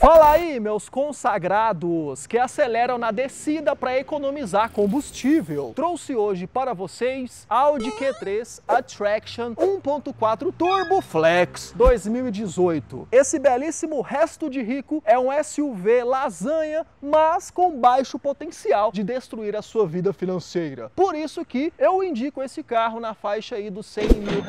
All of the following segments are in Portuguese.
Fala aí, meus consagrados, que aceleram na descida para economizar combustível. Trouxe hoje para vocês Audi Q3 Attraction 1.4 Turbo Flex 2018. Esse belíssimo resto de rico é um SUV lasanha, mas com baixo potencial de destruir a sua vida financeira. Por isso que eu indico esse carro na faixa aí dos R$100 mil.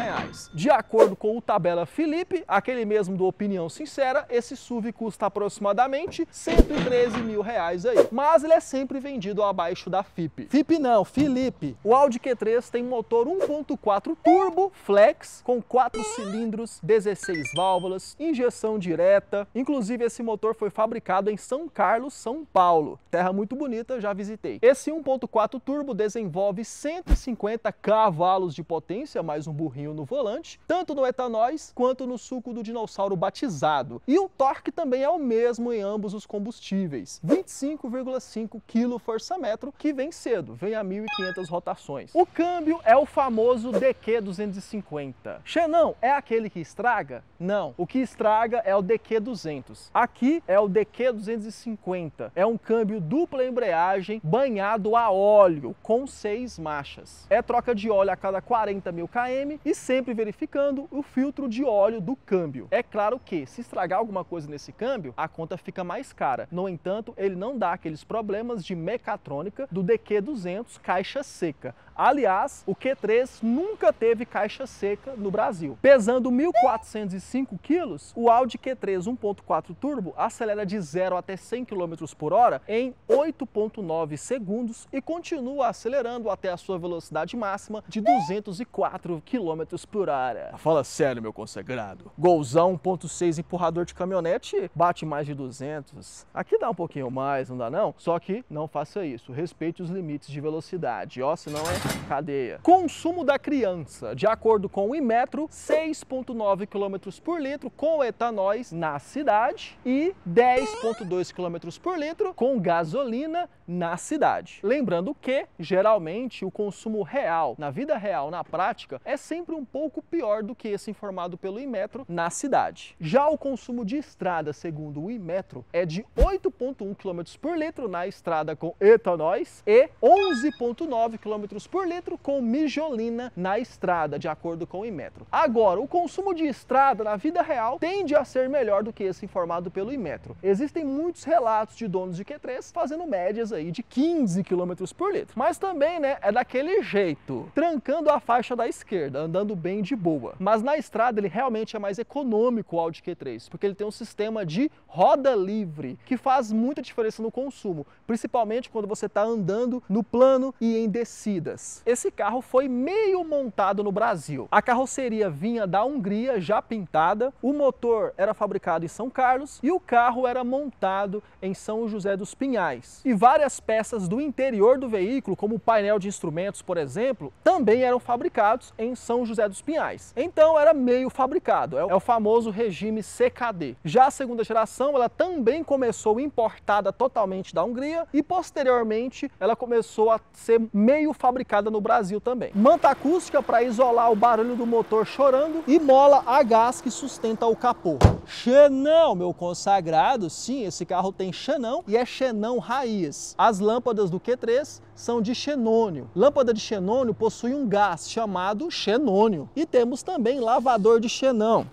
De acordo com o Tabela Felipe, aquele mesmo do Opinião Sincera, esse SUV custa aproximadamente R$113 mil aí, mas ele é sempre vendido abaixo da FIP. FIP não, Felipe. O Audi Q3 tem motor 1.4 Turbo Flex com 4 cilindros, 16 válvulas, injeção direta. Inclusive esse motor foi fabricado em São Carlos, São Paulo. Terra muito bonita, já visitei. Esse 1.4 Turbo desenvolve 150 cavalos de potência, mais um burrinho no volante, tanto no etanóis quanto no suco do dinossauro batizado. E o torque também é o mesmo em ambos os combustíveis, 25,5 kgfm, que vem cedo, vem a 1.500 rotações. O câmbio é o famoso DQ250. Xenão, é aquele que estraga? Não, o que estraga é o DQ200. Aqui é o DQ250, é um câmbio dupla embreagem banhado a óleo, com 6 marchas. É troca de óleo a cada 40 mil km e sempre verificando o filtro de óleo do câmbio. É claro que, se estragar alguma coisa nesse câmbio, a conta fica mais cara. No entanto, ele não dá aqueles problemas de mecatrônica do DQ200 caixa seca. Aliás, o Q3 nunca teve caixa seca no Brasil. Pesando 1.405 kg, o Audi Q3 1.4 Turbo acelera de 0 até 100 km por hora em 8,9 segundos e continua acelerando até a sua velocidade máxima de 204 km por hora. Fala sério, meu consagrado. Golzão 1.6 empurrador de caminhonete bate mais de 200. Aqui dá um pouquinho mais, não dá não? Só que não faça isso. Respeite os limites de velocidade, ó, senão é cadeia. Consumo da criança. De acordo com o Inmetro, 6,9 km por litro com etanóis na cidade e 10,2 km por litro com gasolina na cidade. Lembrando que, geralmente, o consumo real, na vida real, na prática, é sempre um pouco pior do que esse informado pelo Inmetro na cidade. Já o consumo de estrada, segundo o Inmetro, é de 8,1 km por litro na estrada com etanóis e 11,9 km por litro com mijolina na estrada, de acordo com o Inmetro. Agora, o consumo de estrada na vida real tende a ser melhor do que esse informado pelo Inmetro. Existem muitos relatos de donos de Q3 fazendo médias aí de 15 km por litro. Mas também, né, é daquele jeito, trancando a faixa da esquerda, andando bem de boa. Mas na estrada ele realmente é mais econômico, o Audi Q3, porque ele tem um sistema de roda livre, que faz muita diferença no consumo, principalmente quando você está andando no plano e em descidas. Esse carro foi meio montado no Brasil. A carroceria vinha da Hungria, já pintada, o motor era fabricado em São Carlos e o carro era montado em São José dos Pinhais. E várias peças do interior do veículo, como o painel de instrumentos, por exemplo, também eram fabricados em São José dos Pinhais. Então era meio fabricado, é o famoso regime CKD. Já a segunda geração, ela também começou importada totalmente da Hungria e posteriormente ela começou a ser meio fabricada no Brasil também. Manta acústica para isolar o barulho do motor chorando e mola a gás que sustenta o capô. Xenão, meu consagrado, sim, esse carro tem xenão e é xenão raiz. As lâmpadas do Q3 são de xenônio. Lâmpada de xenônio possui um gás chamado xenônio. E temos também lavador de xenão.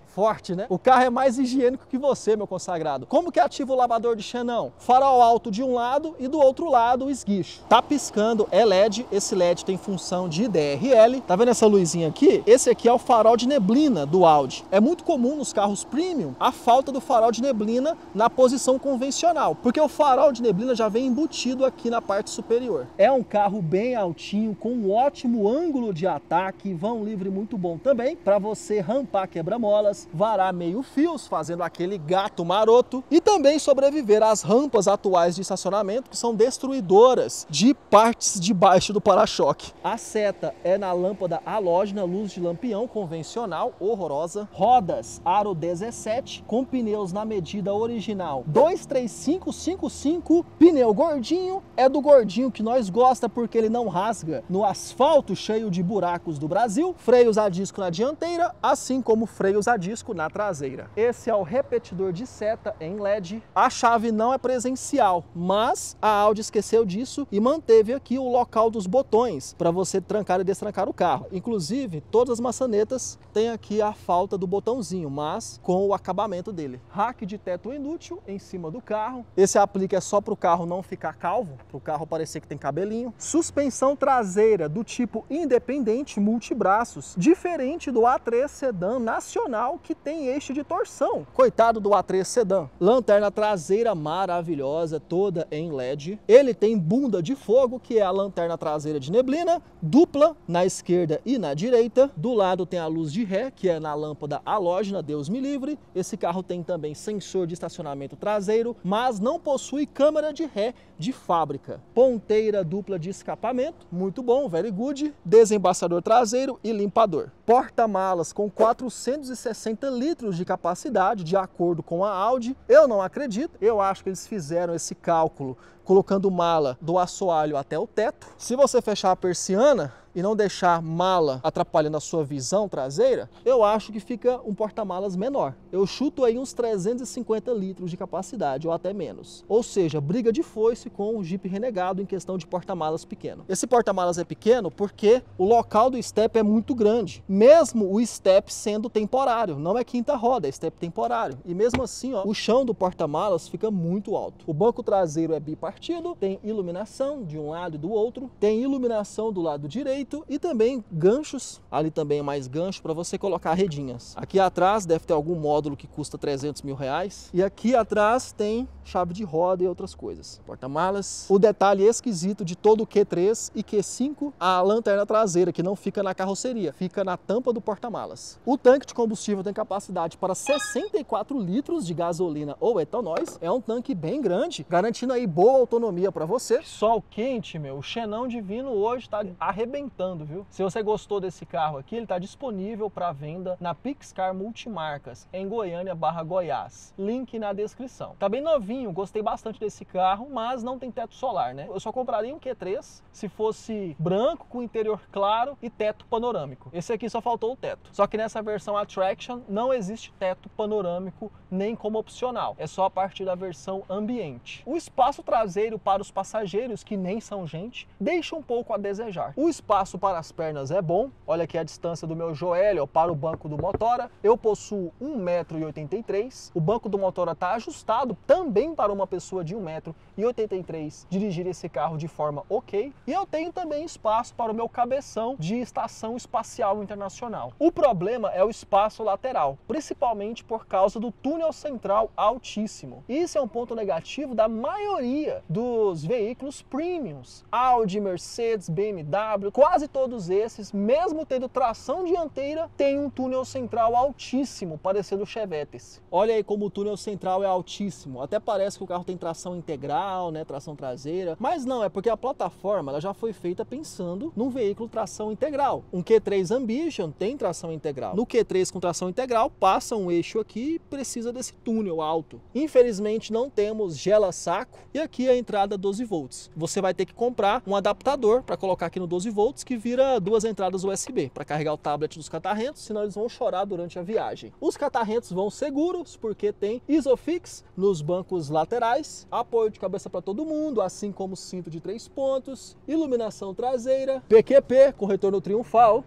Forte, né? O carro é mais higiênico que você, meu consagrado. Como que ativa o lavador de xenão? Farol alto de um lado e do outro lado o esguicho. Tá piscando, é LED. Esse LED tem função de DRL. Tá vendo essa luzinha aqui? Esse aqui é o farol de neblina do Audi. É muito comum nos carros premium a falta do farol de neblina na posição convencional, porque o farol de neblina já vem embutido aqui na parte superior. É um carro bem altinho, com um ótimo ângulo de ataque, vão livre muito bom também, para você rampar quebra-molas, varar meio fios, fazendo aquele gato maroto, e também sobreviver às rampas atuais de estacionamento, que são destruidoras de partes debaixo do para-choque. A seta é na lâmpada halógena, luz de lampião convencional, horrorosa. Rodas aro 17, com pneus na medida original 23555, pneu gordinho, é do gordinho que nós gosta porque ele não rasga no asfalto cheio de buracos do Brasil. Freios a disco na dianteira, assim como freios a disco disco na traseira. Esse é o repetidor de seta em LED. A chave não é presencial, mas a Audi esqueceu disso e manteve aqui o local dos botões para você trancar e destrancar o carro. Inclusive, todas as maçanetas têm aqui a falta do botãozinho, mas com o acabamento dele. Rack de teto inútil em cima do carro. Esse aplique é só para o carro não ficar calvo, para o carro parecer que tem cabelinho. Suspensão traseira do tipo independente multibraços, diferente do A3 Sedan nacional que tem eixo de torção. Coitado do A3 Sedan. Lanterna traseira maravilhosa, toda em LED. Ele tem bunda de fogo, que é a lanterna traseira de neblina, dupla na esquerda e na direita. Do lado tem a luz de ré, que é na lâmpada halógena, Deus me livre. Esse carro tem também sensor de estacionamento traseiro, mas não possui câmera de ré de fábrica. Ponteira dupla de escapamento, muito bom, very good. Desembaçador traseiro e limpador. Porta-malas com 460 litros de capacidade, de acordo com a Audi. Eu não acredito, eu acho que eles fizeram esse cálculo colocando mala do assoalho até o teto. Se você fechar a persiana e não deixar mala atrapalhando a sua visão traseira, eu acho que fica um porta-malas menor. Eu chuto aí uns 350 litros de capacidade, ou até menos. Ou seja, briga de foice com o Jeep Renegado em questão de porta-malas pequeno. Esse porta-malas é pequeno porque o local do step é muito grande. Mesmo o step sendo temporário, não é quinta roda, é step temporário. E mesmo assim, ó, o chão do porta-malas fica muito alto. O banco traseiro é bipartido, tem iluminação de um lado e do outro, tem iluminação do lado direito, e também ganchos, ali também é mais gancho para você colocar redinhas. Aqui atrás deve ter algum módulo que custa 300 mil reais. E aqui atrás tem chave de roda e outras coisas. Porta-malas. O detalhe esquisito de todo o Q3 e Q5, a lanterna traseira, que não fica na carroceria, fica na tampa do porta-malas. O tanque de combustível tem capacidade para 64 litros de gasolina ou etanóis. É um tanque bem grande, garantindo aí boa autonomia para você. Sol quente, meu. O Xenão Divino hoje tá arrebentando, viu? Se você gostou desse carro aqui, ele está disponível para venda na Pixcar Multimarcas, em Goiânia/Goiás. Link na descrição. Tá bem novinho, gostei bastante desse carro, mas não tem teto solar, né? Eu só compraria um Q3 se fosse branco, com interior claro e teto panorâmico. Esse aqui só faltou o teto. Só que nessa versão Attraction não existe teto panorâmico nem como opcional. É só a partir da versão ambiente. O espaço traseiro para os passageiros, que nem são gente, deixa um pouco a desejar. O espaço para as pernas é bom. Olha aqui a distância do meu joelho para o banco do Motora. Eu possuo 1,83 m. O banco do Motora está ajustado também para uma pessoa de 1,83 m dirigir esse carro de forma ok. E eu tenho também espaço para o meu cabeção de Estação Espacial Internacional. O problema é o espaço lateral, principalmente por causa do túnel central altíssimo. Isso é um ponto negativo da maioria dos veículos premiums. Audi, Mercedes, BMW, quase todos esses, mesmo tendo tração dianteira, tem um túnel central altíssimo, parecendo Chevetes. Olha aí como o túnel central é altíssimo. Até parece que o carro tem tração integral, né, tração traseira, mas não, é porque a plataforma ela já foi feita pensando num veículo tração integral. Um Q3 Ambition tem tração integral. No Q3 com tração integral, passa um eixo aqui e precisa desse túnel alto. Infelizmente não temos gela-saco e aqui a entrada 12 volts. Você vai ter que comprar um adaptador para colocar aqui no 12 volts que vira duas entradas USB para carregar o tablet dos catarrentos, senão eles vão chorar durante a viagem. Os catarrentos vão seguros porque tem Isofix nos bancos laterais, apoio de cabeça para todo mundo, assim como cinto de 3 pontos, iluminação traseira, PQP com retorno triunfal,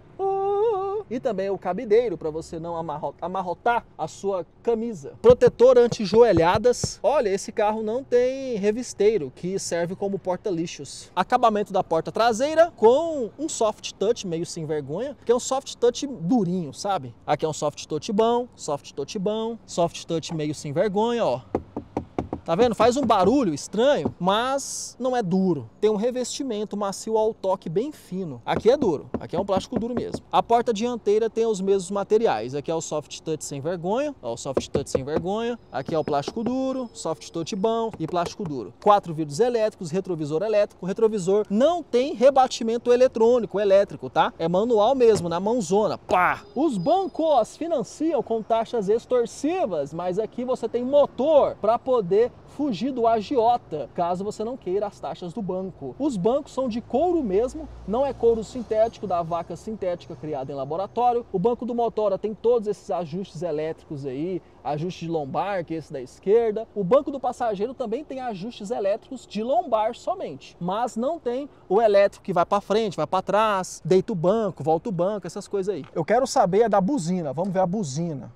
e também o cabideiro para você não amarrotar a sua camisa. Protetor anti-joelhadas. Olha, esse carro não tem revisteiro, que serve como porta-lixos. Acabamento da porta traseira com um soft touch meio sem vergonha, que é um soft touch durinho, sabe? Aqui é um soft touch bom, soft touch meio sem vergonha, ó. Tá vendo? Faz um barulho estranho, mas não é duro. Tem um revestimento macio ao toque bem fino. Aqui é duro, aqui é um plástico duro mesmo. A porta dianteira tem os mesmos materiais. Aqui é o soft touch sem vergonha, ó, o soft touch sem vergonha. Aqui é o plástico duro, soft touch bom e plástico duro. 4 vidros elétricos, retrovisor elétrico. O retrovisor não tem rebatimento eletrônico, elétrico, tá? É manual mesmo, na mãozona. Pá! Os bancos financiam com taxas extorsivas, mas aqui você tem motor para poder fugir do agiota, caso você não queira as taxas do banco. Os bancos são de couro mesmo, não é couro sintético da vaca sintética criada em laboratório. O banco do motora tem todos esses ajustes elétricos aí, ajuste de lombar, que é esse da esquerda. O banco do passageiro também tem ajustes elétricos de lombar somente, mas não tem o elétrico que vai para frente, vai para trás, deita o banco, volta o banco, essas coisas aí. Eu quero saber da buzina, vamos ver a buzina.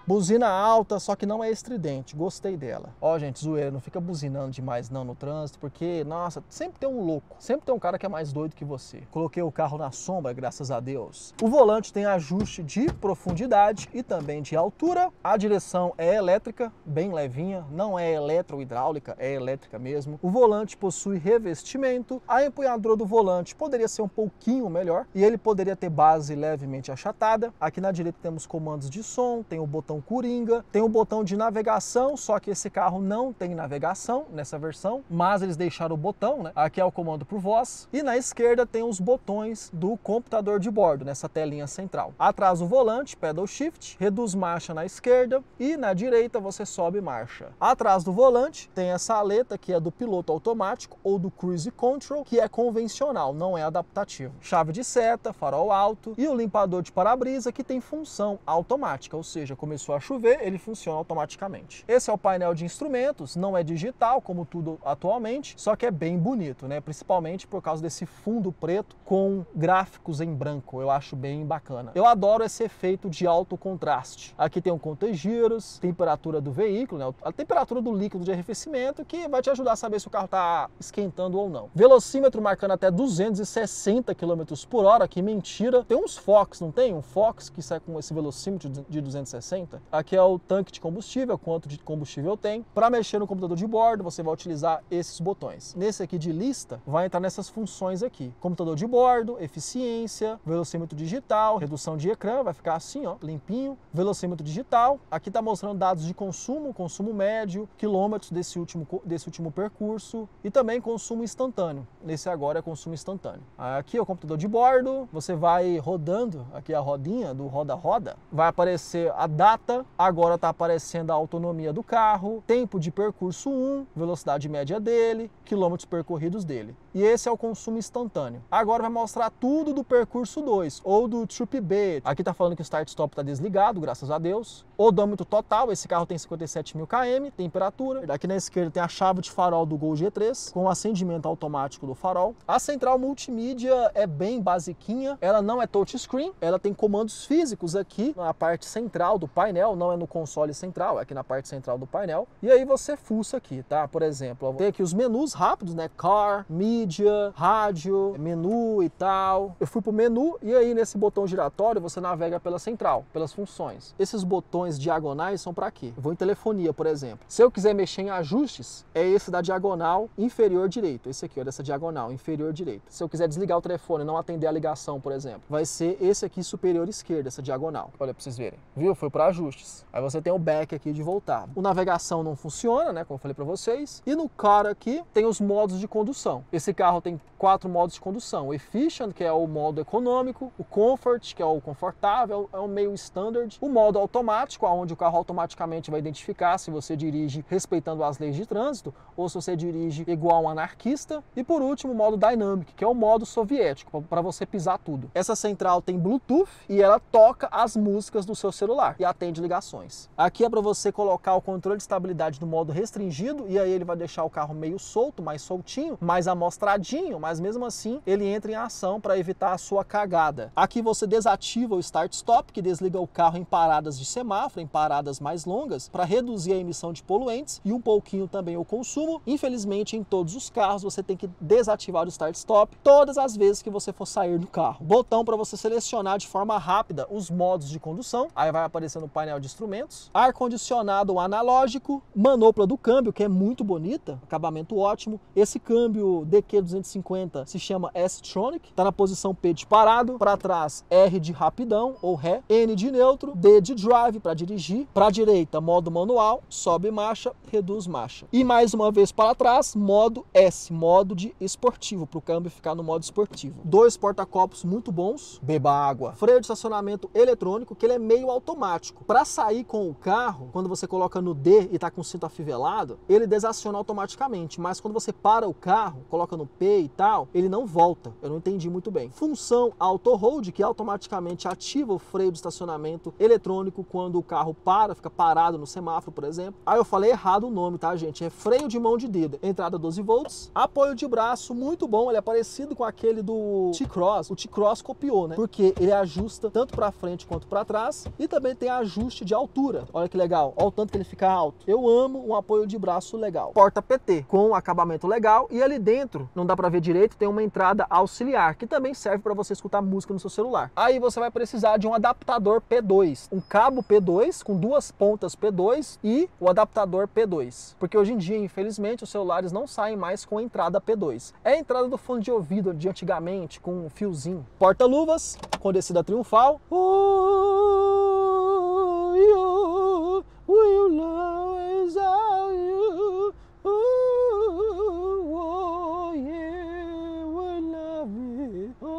Buzina alta, só que não é estridente. Gostei dela. Ó, gente, zoeira, não fica buzinando demais não no trânsito, porque, nossa, sempre tem um louco. Sempre tem um cara que é mais doido que você. Coloquei o carro na sombra, graças a Deus. O volante tem ajuste de profundidade e também de altura. A direção é elétrica, bem levinha. Não é eletrohidráulica, é elétrica mesmo. O volante possui revestimento. A empunhadura do volante poderia ser um pouquinho melhor. E ele poderia ter base levemente achatada. Aqui na direita temos comandos de som, tem o botão Coringa, tem um botão de navegação, só que esse carro não tem navegação nessa versão, mas eles deixaram o botão, né? Aqui é o comando por voz, e na esquerda tem os botões do computador de bordo, nessa telinha central. Atrás do volante, pedal shift, reduz marcha na esquerda, e na direita você sobe marcha. Atrás do volante tem essa aleta que é do piloto automático ou do cruise control, que é convencional, não é adaptativo. Chave de seta, farol alto e o limpador de para-brisa que tem função automática, ou seja, começou a chover, ele funciona automaticamente. Esse é o painel de instrumentos, não é digital como tudo atualmente, só que é bem bonito, né? Principalmente por causa desse fundo preto com gráficos em branco, eu acho bem bacana. Eu adoro esse efeito de alto contraste. Aqui tem um conta-giros, temperatura do veículo, né? A temperatura do líquido de arrefecimento que vai te ajudar a saber se o carro está esquentando ou não. Velocímetro marcando até 260 km por hora, que mentira. Tem uns Fox, não tem? Um Fox que sai com esse velocímetro de 260. Aqui é o tanque de combustível, quanto de combustível tem. Para mexer no computador de bordo, você vai utilizar esses botões. Nesse aqui de lista, vai entrar nessas funções aqui. Computador de bordo, eficiência, velocímetro digital, redução de ecrã, vai ficar assim, ó, limpinho. Velocímetro digital, aqui está mostrando dados de consumo, consumo médio, quilômetros desse último percurso e também consumo instantâneo. Nesse agora é consumo instantâneo. Aqui é o computador de bordo, você vai rodando, aqui a rodinha do roda-roda, vai aparecer a data, agora está aparecendo a autonomia do carro, tempo de percurso 1, velocidade média dele, quilômetros percorridos dele. E esse é o consumo instantâneo. Agora vai mostrar tudo do percurso 2, ou do Trip B. Aqui está falando que o start-stop está desligado, graças a Deus. Odômetro total, esse carro tem 57.000 km, temperatura. Aqui na esquerda tem a chave de farol do Gol G3, com acendimento automático do farol. A central multimídia é bem basiquinha, ela não é touchscreen, ela tem comandos físicos aqui na parte central do painel, não é no console central, é aqui na parte central do painel. E aí você fuça aqui, tá? Por exemplo, tem aqui os menus rápidos, né? Car, mídia, rádio, menu e tal. Eu fui pro menu e aí nesse botão giratório você navega pela central, pelas funções. Esses botões diagonais são para quê? Eu vou em telefonia, por exemplo. Se eu quiser mexer em ajustes, é esse da diagonal inferior direito. Esse aqui, ó, dessa diagonal inferior direita. Se eu quiser desligar o telefone e não atender a ligação, por exemplo, vai ser esse aqui superior esquerda, essa diagonal. Olha pra vocês verem. Viu? Foi para ajustes. Aí você tem o back aqui de voltar. O navegação não funciona, né? Como eu falei para vocês. E no car aqui tem os modos de condução. Esse carro tem 4 modos de condução. O Efficient, que é o modo econômico. O Comfort, que é o confortável, é o meio standard. O modo automático, onde o carro automaticamente vai identificar se você dirige respeitando as leis de trânsito ou se você dirige igual um anarquista. E por último, o modo Dynamic, que é o modo soviético, para você pisar tudo. Essa central tem Bluetooth e ela toca as músicas do seu celular e atende ligações. Aqui é para você colocar o controle de estabilidade no modo restringido e aí ele vai deixar o carro meio solto, mais soltinho, mais amostradinho, mas mesmo assim ele entra em ação para evitar a sua cagada. Aqui você desativa o Start-Stop, que desliga o carro em paradas de semáforo, em paradas mais longas, para reduzir a emissão de poluentes e um pouquinho também o consumo. Infelizmente, em todos os carros você tem que desativar o Start-Stop todas as vezes que você for sair do carro. Botão para você selecionar de forma rápida os modos de condução, aí vai aparecer no painel de instrumentos. Ar-condicionado analógico, manopla do câmbio, que é muito bonita, acabamento ótimo. Esse câmbio CQ250 se chama S-Tronic, tá na posição P de parado, para trás R de rapidão ou ré, N de neutro, D de drive para dirigir, para direita modo manual, sobe marcha, reduz marcha. E mais uma vez para trás, modo S, modo de esportivo, para o câmbio ficar no modo esportivo. 2 porta-copos muito bons, beba água. Freio de estacionamento eletrônico, que ele é meio automático. Para sair com o carro, quando você coloca no D e tá com o cinto afivelado, ele desaciona automaticamente, mas quando você para o carro, coloca no P e tal, ele não volta. Eu não entendi muito bem. Função auto hold, que automaticamente ativa o freio de estacionamento eletrônico quando o carro para, fica parado no semáforo, por exemplo. Aí eu falei errado o nome, tá, gente? É freio de mão de dedo. Entrada 12 volts. Apoio de braço muito bom, ele é parecido com aquele do T-Cross. O T-Cross copiou, né? Porque ele ajusta tanto para frente quanto para trás e também tem ajuste de altura. Olha que legal. Olha o tanto que ele fica alto. Eu amo um apoio de braço legal. Porta PT com acabamento legal e ali dentro, não dá para ver direito, tem uma entrada auxiliar que também serve para você escutar música no seu celular. Aí você vai precisar de um adaptador P2, um cabo P2 com 2 pontas P2 e o adaptador P2. Porque hoje em dia, infelizmente, os celulares não saem mais com entrada P2. É a entrada do fone de ouvido de antigamente com um fiozinho. Porta-luvas com descida triunfal.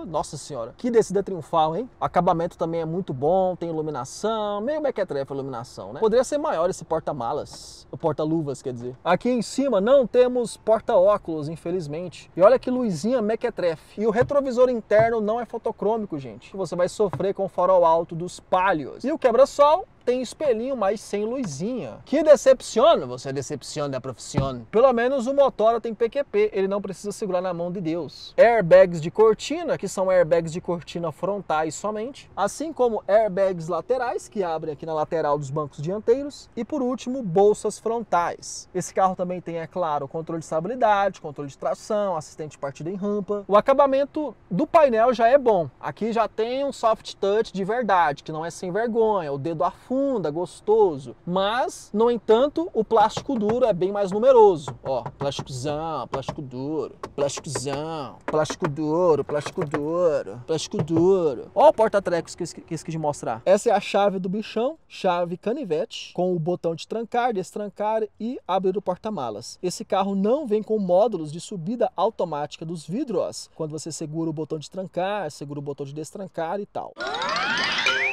Nossa senhora, que descida triunfal, hein? O acabamento também é muito bom, tem iluminação, meio mequetrefe a iluminação, né? Poderia ser maior esse porta-malas, o porta-luvas, quer dizer. Aqui em cima não temos porta-óculos, infelizmente. E olha que luzinha mequetrefe. E o retrovisor interno não é fotocrômico, gente. Você vai sofrer com o farol alto dos Palhos. E o quebra-sol tem espelhinho, mas sem luzinha. Que decepciona, você decepciona a profissão. Pelo menos o Motora tem PQP, ele não precisa segurar na mão de Deus. Airbags de cortina, que são airbags de cortina frontais somente, assim como airbags laterais, que abrem aqui na lateral dos bancos dianteiros, e por último, bolsas frontais. Esse carro também tem, é claro, controle de estabilidade, controle de tração, assistente de partida em rampa. O acabamento do painel já é bom. Aqui já tem um soft touch de verdade, que não é sem vergonha, o dedo afunda, gostoso, mas, no entanto, o plástico duro é bem mais numeroso. Ó, plásticozão, plástico duro, plásticozão, plástico duro, plástico duro, plástico duro. Ó o porta-trecos que eu esqueci de mostrar. Essa é a chave do bichão, chave canivete, com o botão de trancar, destrancar e abrir o porta-malas. Esse carro não vem com módulos de subida automática dos vidros, quando você segura o botão de trancar, segura o botão de destrancar e tal.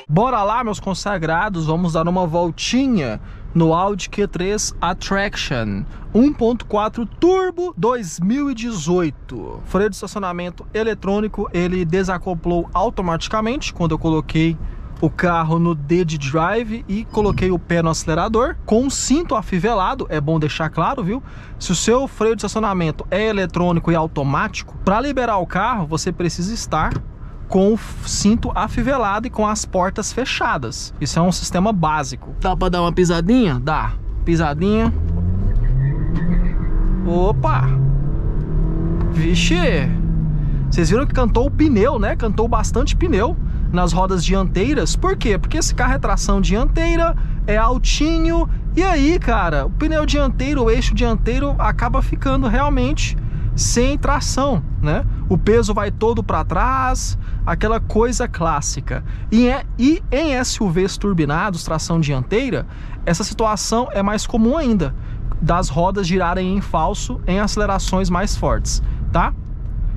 Bora lá, meus consagrados, vamos dar uma voltinha no Audi Q3 Attraction 1.4 Turbo 2018. Freio de estacionamento eletrônico, ele desacoplou automaticamente quando eu coloquei o carro no D de drive e coloquei o pé no acelerador, com um cinto afivelado, é bom deixar claro, viu? Se o seu freio de estacionamento é eletrônico e automático, para liberar o carro, você precisa estar com o cinto afivelado e com as portas fechadas. Isso é um sistema básico. Dá pra dar uma pisadinha? Dá. Pisadinha. Opa! Vixe! Vocês viram que cantou o pneu, né? Cantou bastante pneu nas rodas dianteiras. Por quê? Porque esse carro é tração dianteira, é altinho. E aí, cara, o pneu dianteiro, o eixo dianteiro acaba ficando realmente sem tração, né? O peso vai todo para trás, aquela coisa clássica. E em SUVs turbinados, tração dianteira, essa situação é mais comum ainda, das rodas girarem em falso em acelerações mais fortes, tá?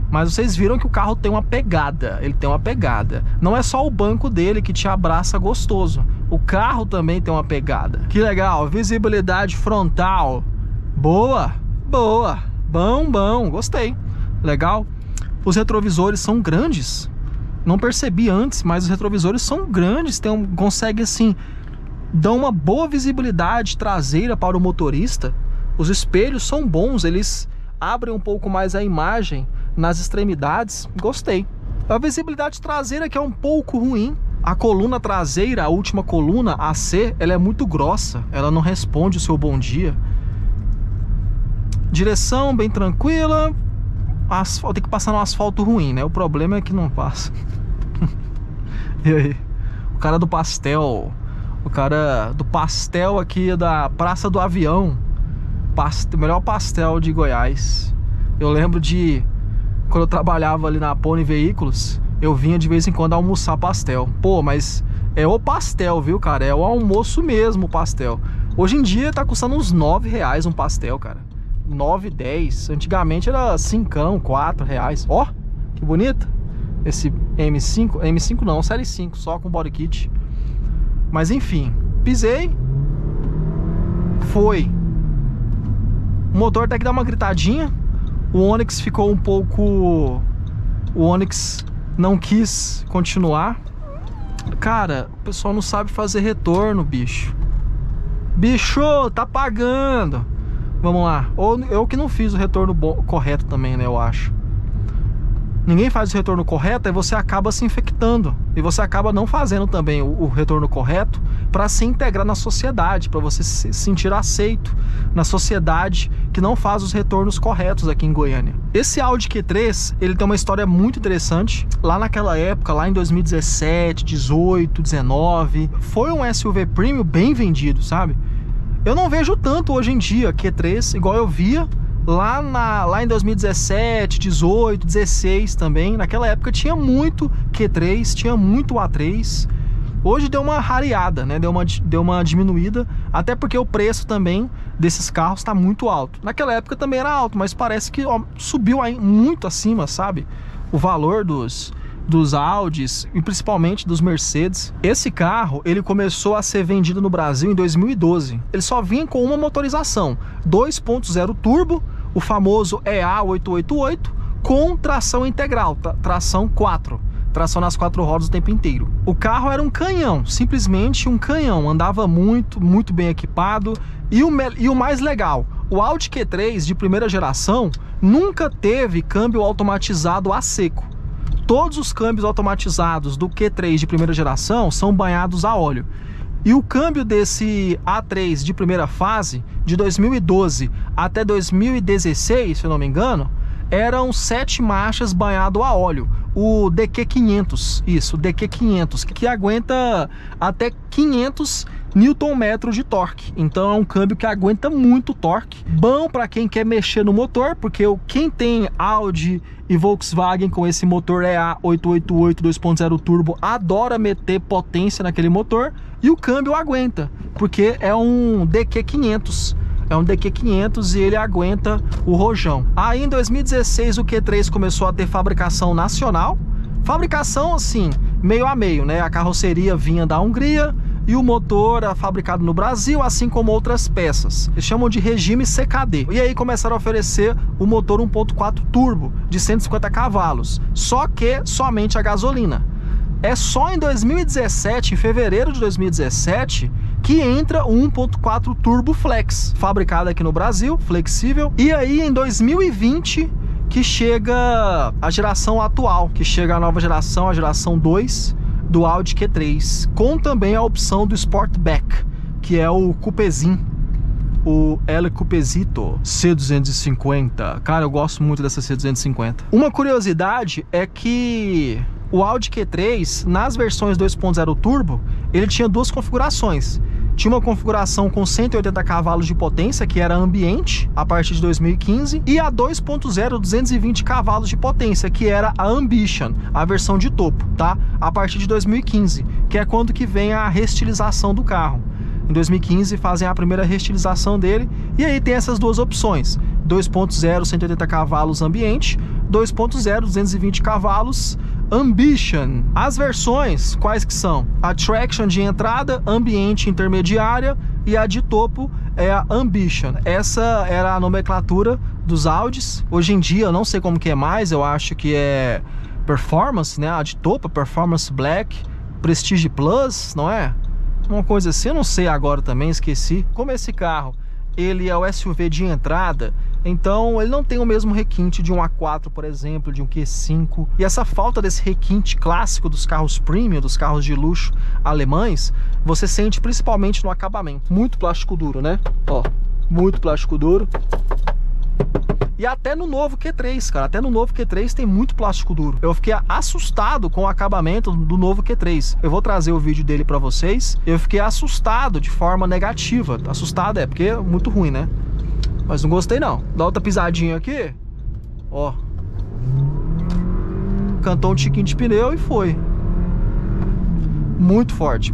Mas vocês viram que o carro tem uma pegada, ele tem uma pegada. Não é só o banco dele que te abraça gostoso, o carro também tem uma pegada. Que legal, visibilidade frontal, boa, boa. Bom, gostei. Legal. Os retrovisores são grandes. Não percebi antes, mas os retrovisores são grandes. Consegue, assim, dar uma boa visibilidade traseira para o motorista. Os espelhos são bons, eles abrem um pouco mais a imagem nas extremidades. Gostei. A visibilidade traseira que é um pouco ruim. A coluna traseira, a última coluna, a C, ela é muito grossa. Ela não responde o seu bom dia. Direção bem tranquila. Tem que passar no asfalto ruim, né? O problema é que não passa. E aí? O cara do pastel. O cara do pastel aqui da Praça do Avião. Melhor pastel de Goiás. Eu lembro de quando eu trabalhava ali na Pony Veículos, eu vinha de vez em quando almoçar pastel. Pô, mas é o pastel, viu, cara? É o almoço mesmo, o pastel. Hoje em dia tá custando uns R$9 um pastel, cara. 9, 10. Antigamente era 5, R$4. Ó, que bonito. Esse M5. M5 não, série 5, só com body kit. Mas enfim, pisei. Foi. O motor até que dá uma gritadinha. O Onix ficou um pouco... O Onix não quis continuar. Cara, o pessoal não sabe fazer retorno, bicho. Bicho, tá pagando. Vamos lá. Ou eu que não fiz o retorno correto também, né, eu acho. Ninguém faz o retorno correto e você acaba se infectando. E você acaba não fazendo também o retorno correto para se integrar na sociedade, para você se sentir aceito na sociedade que não faz os retornos corretos aqui em Goiânia. Esse Audi Q3, ele tem uma história muito interessante. Lá naquela época, lá em 2017, 18, 19, foi um SUV premium bem vendido, sabe? Eu não vejo tanto hoje em dia Q3 igual eu via lá em 2017, 18, 16 também. Naquela época tinha muito Q3, tinha muito A3. Hoje deu uma rareada, né? Deu uma diminuída, até porque o preço também desses carros está muito alto. Naquela época também era alto, mas parece que subiu aí muito acima, sabe? O valor dos Audis e principalmente dos Mercedes. Esse carro, ele começou a ser vendido no Brasil em 2012. Ele só vinha com uma motorização, 2.0 turbo, o famoso EA888, com tração integral, tração 4. Tração nas 4 rodas o tempo inteiro. O carro era um canhão, simplesmente um canhão. Andava muito, muito bem equipado. E o mais legal, o Audi Q3 de primeira geração nunca teve câmbio automatizado a seco. Todos os câmbios automatizados do Q3 de primeira geração são banhados a óleo. E o câmbio desse A3 de primeira fase, de 2012 até 2016, se eu não me engano, eram 7 marchas banhado a óleo. O DQ500, isso, o DQ500, que aguenta até 500 Nm de torque. Então é um câmbio que aguenta muito torque. Bom para quem quer mexer no motor, porque quem tem Audi e Volkswagen com esse motor EA888 2.0 turbo adora meter potência naquele motor. E o câmbio aguenta, porque é um DQ500. É um DQ500 e ele aguenta o rojão. Aí em 2016 o Q3 começou a ter fabricação nacional. Fabricação assim, meio a meio, né? A carroceria vinha da Hungria e o motor era fabricado no Brasil, assim como outras peças. Eles chamam de regime CKD. E aí começaram a oferecer o motor 1.4 turbo de 150 cavalos, só que somente a gasolina. É só em 2017, em fevereiro de 2017, que entra o 1.4 Turbo Flex, fabricado aqui no Brasil, flexível. E aí em 2020 que chega a geração atual, que chega a nova geração, a geração 2 do Audi Q3, com também a opção do Sportback, que é o Coupezinho, o El Coupezito C250. Cara, eu gosto muito dessa C250. Uma curiosidade é que o Audi Q3, nas versões 2.0 turbo, ele tinha duas configurações. Tinha uma configuração com 180 cavalos de potência, que era ambiente, a partir de 2015, e a 2.0 220 cavalos de potência, que era a Ambition, a versão de topo, tá? A partir de 2015, que é quando que vem a restilização do carro. Em 2015 fazem a primeira restilização dele, e aí tem essas duas opções: 2.0 180 cavalos ambiente, 2.0 220 cavalos Ambition. As versões, quais que são? A Traction de entrada, ambiente intermediária, e a de topo é a Ambition. Essa era a nomenclatura dos Audis. Hoje em dia eu não sei como que é mais, eu acho que é Performance, né? A de topo, Performance Black, Prestige Plus, não é? Uma coisa assim, eu não sei agora também, esqueci. Como esse carro, ele é o SUV de entrada, então ele não tem o mesmo requinte de um A4, por exemplo, de um Q5. E essa falta desse requinte clássico dos carros premium, dos carros de luxo alemães, você sente principalmente no acabamento. Muito plástico duro, né? Ó, muito plástico duro. E até no novo Q3, cara, até no novo Q3 tem muito plástico duro. Eu fiquei assustado com o acabamento do novo Q3. Eu vou trazer o vídeo dele pra vocês. Eu fiquei assustado de forma negativa. Assustado porque é muito ruim, né? Mas não gostei não. Dá outra pisadinha aqui. Ó. cantou um tiquinho de pneu e foi. Muito forte,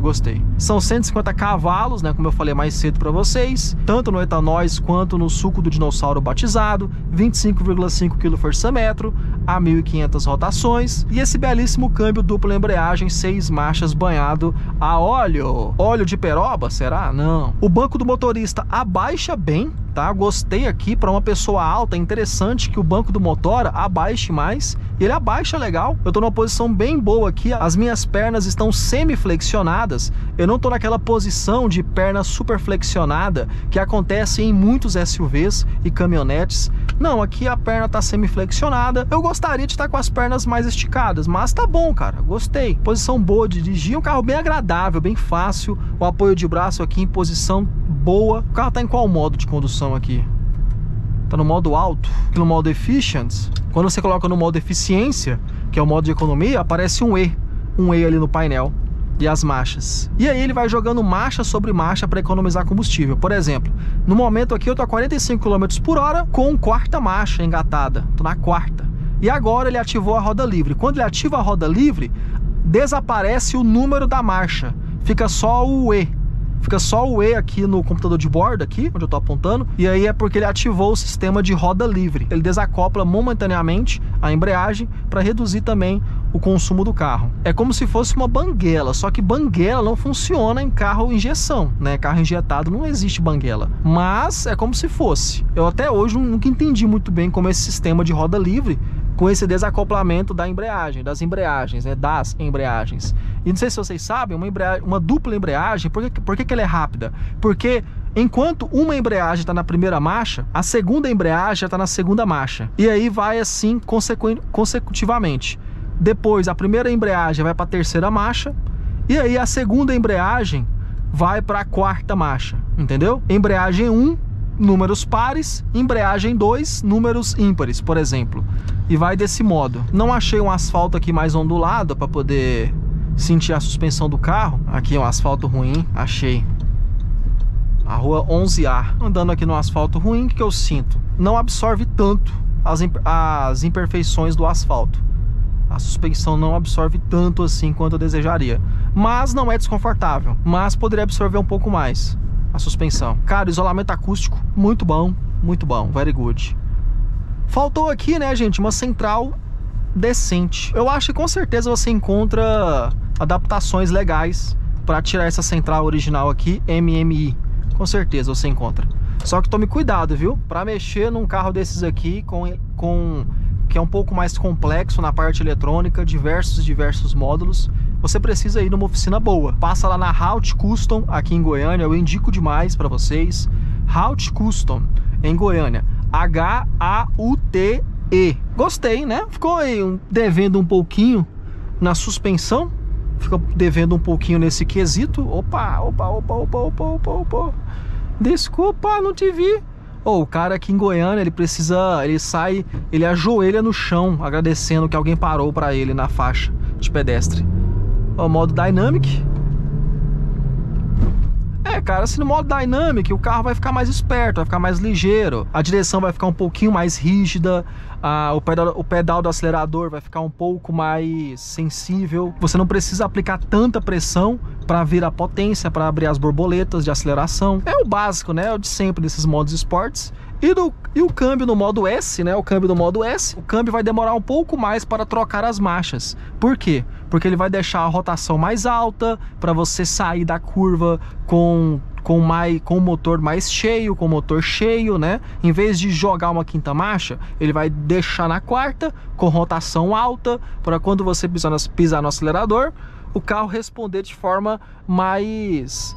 gostei. São 150 cavalos, né, como eu falei mais cedo para vocês, tanto no etanóis quanto no suco do dinossauro batizado, 25,5 kgfm a 1.500 rotações, e esse belíssimo câmbio dupla embreagem 6 marchas banhado a óleo. Óleo de peroba, será? Não. O banco do motorista abaixa bem, tá? Gostei aqui, para uma pessoa alta, é interessante que o banco do motora abaixe mais, e ele abaixa legal. Eu tô numa posição bem boa aqui, as minhas pernas estão semi-flexionadas, eu não tô naquela posição de perna super flexionada que acontece em muitos SUVs e caminhonetes. Não, aqui a perna tá semi-flexionada. Eu gostaria de estar com as pernas mais esticadas, mas tá bom, cara, gostei. Posição boa de dirigir, um carro bem agradável, bem fácil, o apoio de braço aqui em posição boa. O carro tá em qual modo de condução aqui? Tá no modo alto, no modo efficient. Quando você coloca no modo eficiência, que é o modo de economia, aparece um E ali no painel e as marchas. E aí ele vai jogando marcha sobre marcha para economizar combustível. Por exemplo, no momento aqui eu tô a 45 km por hora com quarta marcha engatada. Tô na quarta. E agora ele ativou a roda livre. Quando ele ativa a roda livre, desaparece o número da marcha. Fica só o E. Fica só o E aqui no computador de bordo, aqui, onde eu tô apontando. E aí é porque ele ativou o sistema de roda livre. Ele desacopla momentaneamente a embreagem para reduzir também o consumo do carro. É como se fosse uma banguela, só que banguela não funciona em carro injeção, né? Carro injetado não existe banguela. Mas é como se fosse. Eu até hoje nunca entendi muito bem como esse sistema de roda livre, com esse desacoplamento da embreagem, das embreagens. E não sei se vocês sabem, uma dupla embreagem, por que ela é rápida? Porque enquanto uma embreagem está na primeira marcha, a segunda embreagem está na segunda marcha. E aí vai assim consecutivamente. Depois a primeira embreagem vai para a terceira marcha, e aí a segunda embreagem vai para a quarta marcha, entendeu? Embreagem 1, números pares, embreagem 2, números ímpares, por exemplo. E vai desse modo. Não achei um asfalto aqui mais ondulado para poder sentir a suspensão do carro. Aqui é um asfalto ruim, achei. A rua 11A. Andando aqui no asfalto ruim, o que eu sinto? Não absorve tanto as imperfeições do asfalto. A suspensão não absorve tanto assim quanto eu desejaria. Mas não é desconfortável. Mas poderia absorver um pouco mais a suspensão. Cara, isolamento acústico, muito bom, very good. Faltou aqui, né, gente, uma central decente. Eu acho que com certeza você encontra adaptações legais para tirar essa central original aqui, MMI. Com certeza você encontra. Só que tome cuidado, viu? Para mexer num carro desses aqui, que é um pouco mais complexo na parte eletrônica, diversos módulos, você precisa ir numa oficina boa. Passa lá na Haut Custom, aqui em Goiânia, eu indico demais para vocês. Haut Custom, em Goiânia. H-A-U-T-E. Gostei, né? Ficou aí devendo um pouquinho na suspensão. Ficou devendo um pouquinho nesse quesito. Opa. Desculpa, não te vi. O cara aqui em Goiânia, ele ajoelha no chão, agradecendo que alguém parou para ele na faixa de pedestre. O modo Dynamic. Cara, assim, no modo Dynamic, o carro vai ficar mais esperto, vai ficar mais ligeiro, a direção vai ficar um pouquinho mais rígida, o pedal do acelerador vai ficar um pouco mais sensível. Você não precisa aplicar tanta pressão para vir a potência, para abrir as borboletas de aceleração. É o básico, né? É o de sempre desses modos esportes. E o câmbio no modo S, né? O câmbio vai demorar um pouco mais para trocar as marchas. Por quê? Porque ele vai deixar a rotação mais alta para você sair da curva com o motor mais cheio, com o motor cheio, né? Em vez de jogar uma quinta marcha, ele vai deixar na quarta com rotação alta para quando você pisar no acelerador, o carro responder de forma mais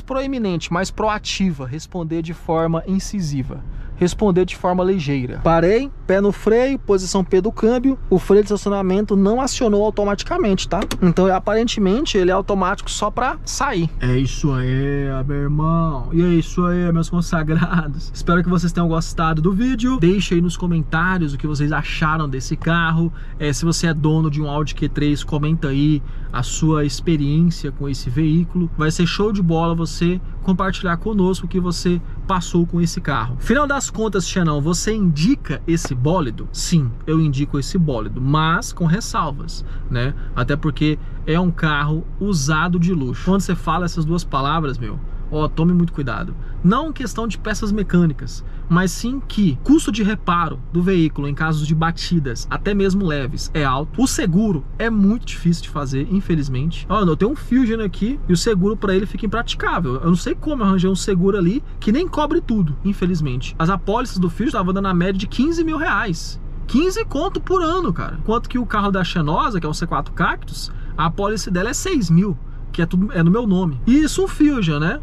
proeminente, mais proativa, responder de forma incisiva, responder de forma ligeira. Parei, pé no freio, posição P do câmbio, o freio de estacionamento não acionou automaticamente, tá? Então aparentemente ele é automático só para sair. É isso aí, meu irmão. E é isso aí, meus consagrados. Espero que vocês tenham gostado do vídeo. Deixe aí nos comentários o que vocês acharam desse carro. Se você é dono de um Audi Q3, comenta aí a sua experiência com esse veículo. Vai ser show de bola você compartilhar conosco o que você passou com esse carro. Final das contas, Xenão, você indica esse bólido? Sim, eu indico esse bólido, mas com ressalvas, né? Até porque é um carro usado de luxo. Quando você fala essas duas palavras, meu, ó, tome muito cuidado. Não questão de peças mecânicas, mas sim que custo de reparo do veículo em casos de batidas, até mesmo leves, é alto. O seguro é muito difícil de fazer, infelizmente. Ó, eu tenho um Fusion aqui e o seguro para ele fica impraticável. Eu não sei como eu arranjei um seguro ali que nem cobre tudo, infelizmente. As apólices do Fusion estavam dando a média de 15 mil reais. 15 conto por ano, cara. Enquanto que o carro da Xenosa, que é o C4 Cactus, a apólice dela é 6 mil, que é no meu nome. E isso um Fusion, né?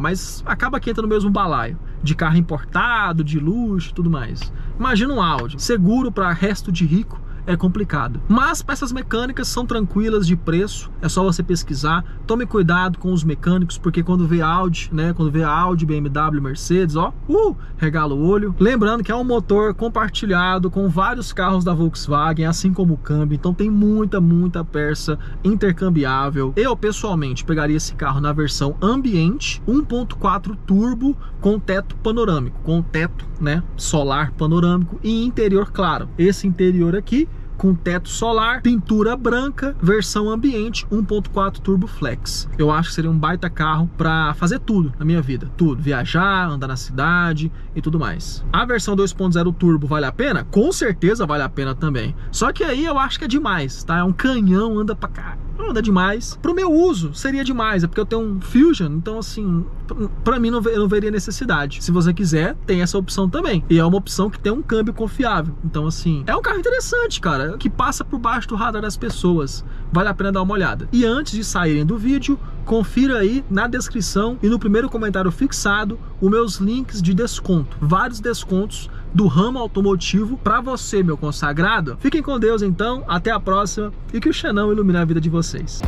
Mas acaba que entra no mesmo balaio de carro importado, de luxo e tudo mais. Imagina um Audi. Seguro para resto de rico é complicado. Mas peças mecânicas são tranquilas de preço, é só você pesquisar. Tome cuidado com os mecânicos, porque quando vê Audi, né, quando vê Audi, BMW, Mercedes, ó, regala o olho. Lembrando que é um motor compartilhado com vários carros da Volkswagen, assim como o câmbio, então tem muita peça intercambiável. Eu, pessoalmente, pegaria esse carro na versão ambiente, 1.4 turbo, com teto panorâmico, com teto, né, solar panorâmico e interior claro. Esse interior aqui com teto solar, pintura branca, versão ambiente, 1.4 Turbo Flex. Eu acho que seria um baita carro para fazer tudo na minha vida. Tudo. Viajar, andar na cidade e tudo mais. A versão 2.0 Turbo vale a pena? Com certeza vale a pena também. Só que aí eu acho que é demais, tá? É um canhão, anda pra cá. Anda demais. Pro meu uso seria demais, é porque eu tenho um Fusion, então assim, pra mim eu não veria necessidade. Se você quiser, tem essa opção também. E é uma opção que tem um câmbio confiável. Então assim, é um carro interessante, cara, que passa por baixo do radar das pessoas. Vale a pena dar uma olhada. E antes de saírem do vídeo, confira aí na descrição e no primeiro comentário fixado os meus links de desconto. Vários descontos do ramo automotivo para você, meu consagrado. Fiquem com Deus então, até a próxima e que o Xenão ilumine a vida de vocês.